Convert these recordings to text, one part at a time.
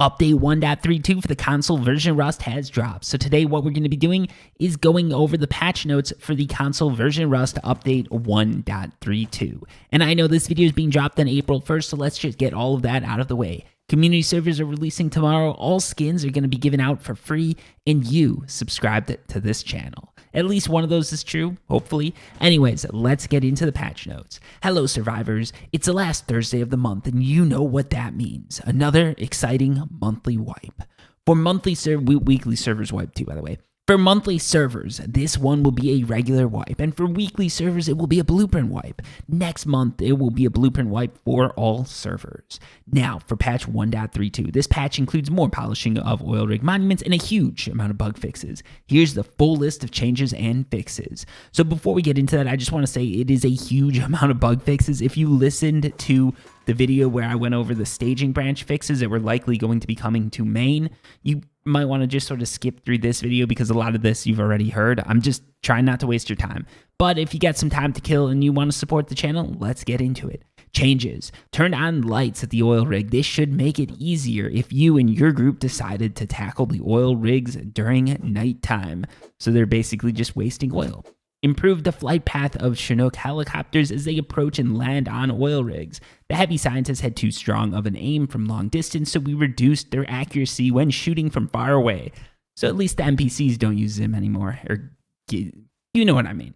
Update 1.32 for the console version Rust has dropped. So today what we're going to be doing is going over the patch notes for the console version Rust update 1.32. And I know this video is being dropped on April 1st, so let's just get all of that out of the way. Community servers are releasing tomorrow. All skins are going to be given out for free, and you subscribed to this channel. At least one of those is true, hopefully. Anyways, let's get into the patch notes. Hello, survivors. It's the last Thursday of the month, and you know what that means. Another exciting monthly wipe. For weekly servers wipe too, by the way. For monthly servers, this one will be a regular wipe, and for weekly servers, it will be a blueprint wipe. Next month, it will be a blueprint wipe for all servers. Now, for patch 1.32, this patch includes more polishing of oil rig monuments and a huge amount of bug fixes. Here's the full list of changes and fixes. So before we get into that, I just want to say it is a huge amount of bug fixes. If you listened to the video where I went over the staging branch fixes that were likely going to be coming to main, you might want to just sort of skip through this video because a lot of this you've already heard. I'm just trying not to waste your time. But if you got some time to kill and you want to support the channel, let's get into it. Changes. Turn on lights at the oil rig. This should make it easier if you and your group decided to tackle the oil rigs during nighttime. So they're basically just wasting oil. Improve the flight path of Chinook helicopters as they approach and land on oil rigs. The heavy scientists had too strong of an aim from long distance, so we reduced their accuracy when shooting from far away. So at least the NPCs don't use them anymore, or you know what I mean.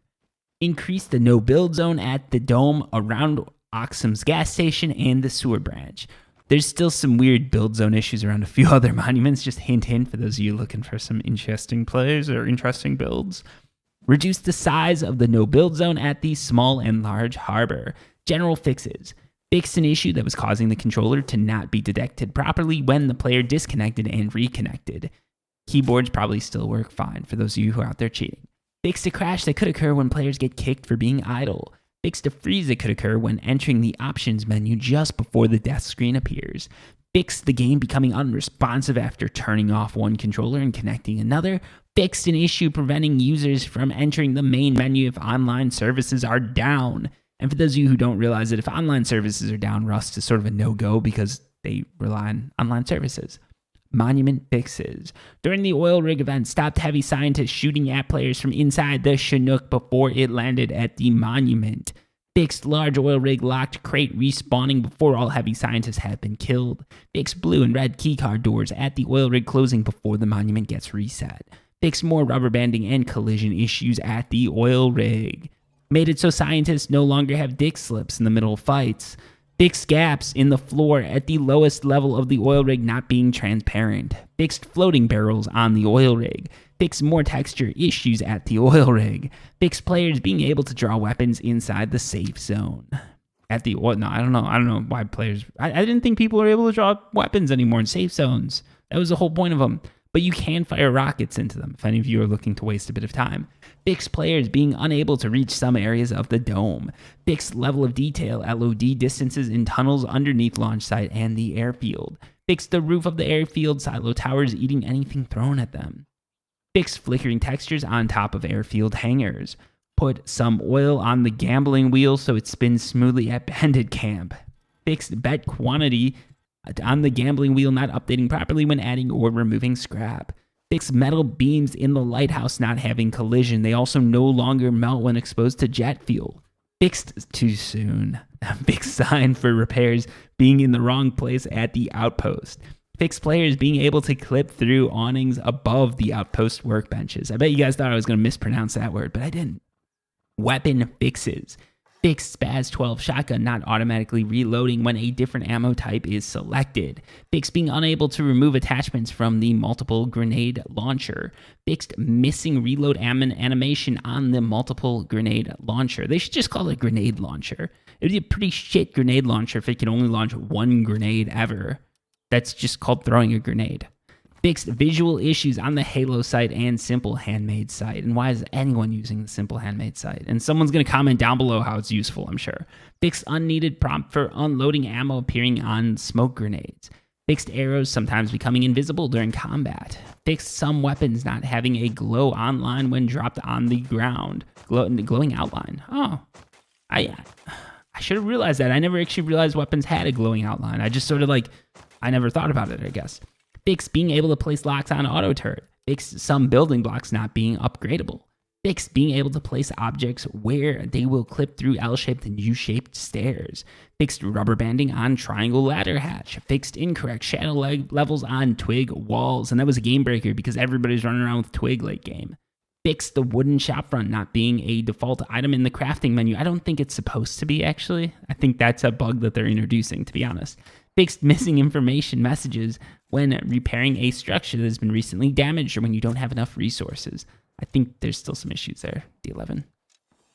Increase the no-build zone at the dome around Oxum's gas station and the sewer branch. There's still some weird build zone issues around a few other monuments, just hint for those of you looking for some interesting plays or interesting builds. Reduce the size of the no-build zone at the small and large harbor. General fixes. Fixed an issue that was causing the controller to not be detected properly when the player disconnected and reconnected. Keyboards probably still work fine for those of you who are out there cheating. Fixed a crash that could occur when players get kicked for being idle. Fixed a freeze that could occur when entering the options menu just before the death screen appears. Fixed the game becoming unresponsive after turning off one controller and connecting another. Fixed an issue preventing users from entering the main menu if online services are down. And for those of you who don't realize it, if online services are down, Rust is sort of a no-go because they rely on online services. Monument fixes. During the oil rig event, stopped heavy scientists shooting at players from inside the Chinook before it landed at the monument. Fixed large oil rig locked crate respawning before all heavy scientists have been killed. Fixed blue and red keycard doors at the oil rig closing before the monument gets reset. Fixed more rubber banding and collision issues at the oil rig. Made it so scientists no longer have dick slips in the middle of fights. Fixed gaps in the floor at the lowest level of the oil rig not being transparent. Fixed floating barrels on the oil rig. Fixed more texture issues at the oil rig. Fixed players being able to draw weapons inside the safe zone. At the oil, no, I don't know why players. I didn't think people were able to draw weapons anymore in safe zones. That was the whole point of them. But you can fire rockets into them if any of you are looking to waste a bit of time. Fixed players being unable to reach some areas of the dome. Fixed level of detail, LOD distances in tunnels underneath launch site and the airfield. Fixed the roof of the airfield, silo towers eating anything thrown at them. Fixed flickering textures on top of airfield hangars. Put some oil on the gambling wheel so it spins smoothly at Bandit Camp. Fixed bet quantity on the gambling wheel not updating properly when adding or removing scrap. Fixed metal beams in the lighthouse not having collision. They also no longer melt when exposed to jet fuel. Fixed too soon. Fixed sign for repairs being in the wrong place at the outpost. Fixed players being able to clip through awnings above the outpost workbenches. I bet you guys thought I was going to mispronounce that word, but I didn't. Weapon fixes. Fixed Spaz 12 shotgun not automatically reloading when a different ammo type is selected. Fixed being unable to remove attachments from the multiple grenade launcher. Fixed missing reload animation on the multiple grenade launcher. They should just call it grenade launcher. It would be a pretty shit grenade launcher if it can only launch one grenade ever. That's just called throwing a grenade. Fixed visual issues on the Halo site and Simple Handmade site. And why is anyone using the Simple Handmade site? And someone's going to comment down below how it's useful, I'm sure. Fixed unneeded prompt for unloading ammo appearing on smoke grenades. Fixed arrows sometimes becoming invisible during combat. Fixed some weapons not having a glow online when dropped on the ground. Glowing outline. Oh, I should have realized that. I never actually realized weapons had a glowing outline. I just sort of I never thought about it, I guess. Fixed being able to place locks on auto turret. Fixed some building blocks not being upgradable. Fixed being able to place objects where they will clip through L-shaped and U-shaped stairs. Fixed rubber banding on triangle ladder hatch. Fixed incorrect shadow levels on twig walls. And that was a game breaker because everybody's running around with twig late game. Fixed the wooden shopfront not being a default item in the crafting menu. I don't think it's supposed to be, actually. I think that's a bug that they're introducing, to be honest. Fixed missing information messages when repairing a structure that has been recently damaged or when you don't have enough resources. I think there's still some issues there, D11.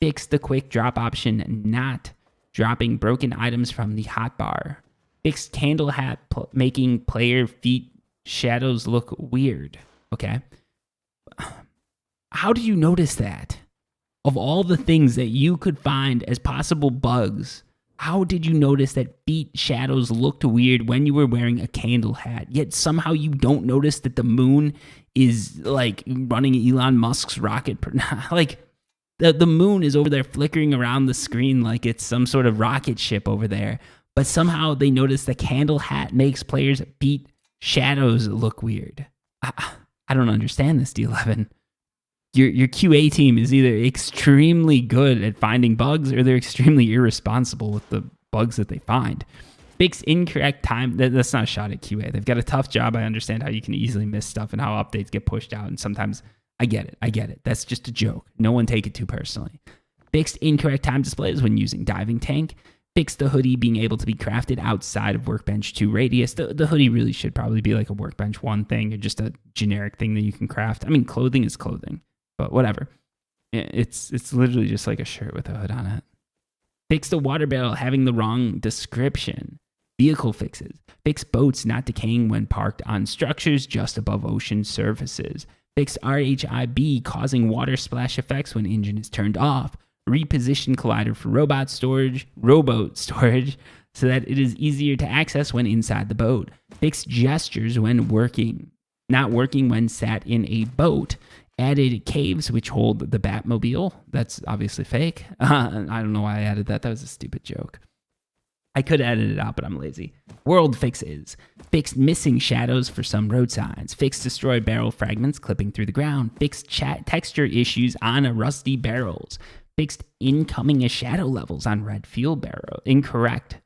Fix the quick drop option, not dropping broken items from the hotbar. Fix candle hat making player feet shadows look weird. Okay. How do you notice that? Of all the things that you could find as possible bugs, how did you notice that feet shadows looked weird when you were wearing a candle hat, yet somehow you don't notice that the moon is like running Elon Musk's rocket? Like the moon is over there flickering around the screen like it's some sort of rocket ship over there, but somehow they notice the candle hat makes players' feet shadows look weird. I don't understand this, D11. Your QA team is either extremely good at finding bugs or they're extremely irresponsible with the bugs that they find. Fix incorrect time. That's not a shot at QA. They've got a tough job. I understand how you can easily miss stuff and how updates get pushed out. And sometimes I get it. That's just a joke. No one take it too personally. Fixed incorrect time displays when using diving tank. Fix the hoodie being able to be crafted outside of workbench 2 radius. The hoodie really should probably be like a workbench 1 thing or just a generic thing that you can craft. I mean, clothing is clothing. But whatever. It's literally just like a shirt with a hood on it. Fix the water barrel having the wrong description. Vehicle fixes. Fix boats not decaying when parked on structures just above ocean surfaces. Fix RHIB causing water splash effects when engine is turned off. Reposition collider for rowboat storage so that it is easier to access when inside the boat. Fix gestures when not working when sat in a boat. Added caves which hold the Batmobile. That's obviously fake. I don't know why I added that. That was a stupid joke. I could edit it out, but I'm lazy. World fixes. Fixed missing shadows for some road signs. Fixed destroyed barrel fragments clipping through the ground. Fixed texture issues on rusty barrels. Fixed incoming shadow levels on red fuel barrel. Incorrect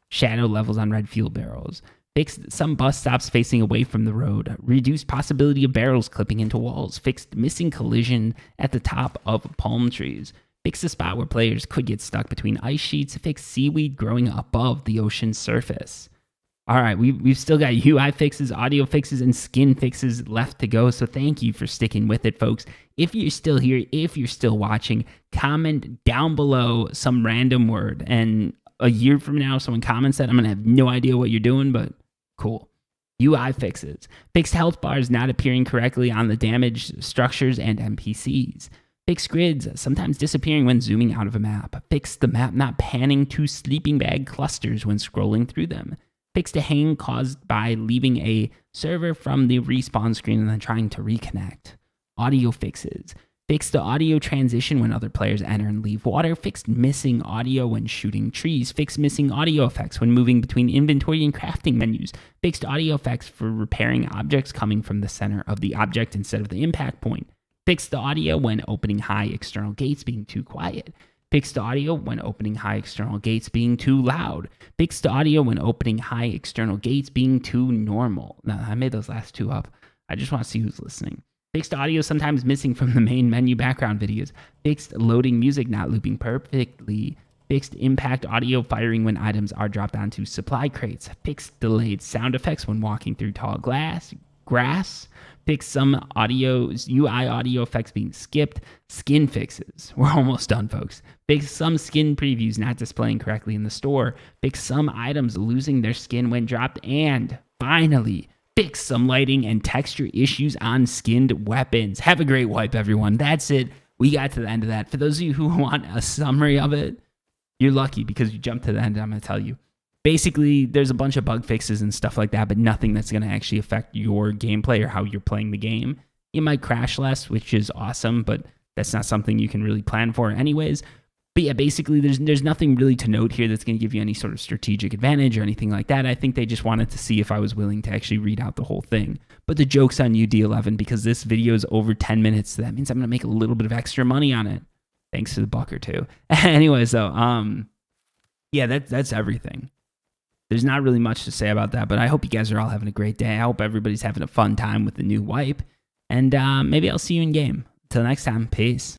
shadow levels on red fuel barrels. Fixed some bus stops facing away from the road. Reduced possibility of barrels clipping into walls. Fixed missing collision at the top of palm trees. Fixed the spot where players could get stuck between ice sheets. Fixed seaweed growing above the ocean surface. All right, we've still got UI fixes, audio fixes, and skin fixes left to go. So thank you for sticking with it, folks. If you're still here, if you're still watching, comment down below some random word. And a year from now, someone comments that, I'm going to have no idea what you're doing, but cool. UI fixes. Fixed health bars not appearing correctly on the damaged structures and NPCs. Fixed grids sometimes disappearing when zooming out of a map. Fixed the map not panning to sleeping bag clusters when scrolling through them. Fixed a hang caused by leaving a server from the respawn screen and then trying to reconnect. Audio fixes. Fixed the audio transition when other players enter and leave water. Fixed missing audio when shooting trees. Fixed missing audio effects when moving between inventory and crafting menus. Fixed audio effects for repairing objects coming from the center of the object instead of the impact point. Fixed the audio when opening high external gates being too quiet. Fixed the audio when opening high external gates being too loud. Fixed the audio when opening high external gates being too normal. Now, I made those last two up. I just want to see who's listening. Fixed audio sometimes missing from the main menu background videos. Fixed loading music not looping perfectly. Fixed impact audio firing when items are dropped onto supply crates. Fixed delayed sound effects when walking through tall grass. Fixed some UI audio effects being skipped. Skin fixes. We're almost done, folks. Fixed some skin previews not displaying correctly in the store. Fixed some items losing their skin when dropped. And finally, fix some lighting and texture issues on skinned weapons. Have a great wipe, everyone. That's it. We got to the end of that. For those of you who want a summary of it, you're lucky because you jumped to the end. I'm going to tell you. Basically, there's a bunch of bug fixes and stuff like that, but nothing that's going to actually affect your gameplay or how you're playing the game. You might crash less, which is awesome, but that's not something you can really plan for anyways. But yeah, basically there's nothing really to note here that's going to give you any sort of strategic advantage or anything like that. I think they just wanted to see if I was willing to actually read out the whole thing. But the joke's on you, D11, because this video is over 10 minutes. So that means I'm going to make a little bit of extra money on it. Thanks to the buck or two. Anyways, though, yeah, that's everything. There's not really much to say about that, but I hope you guys are all having a great day. I hope everybody's having a fun time with the new wipe. And maybe I'll see you in game. Till next time, peace.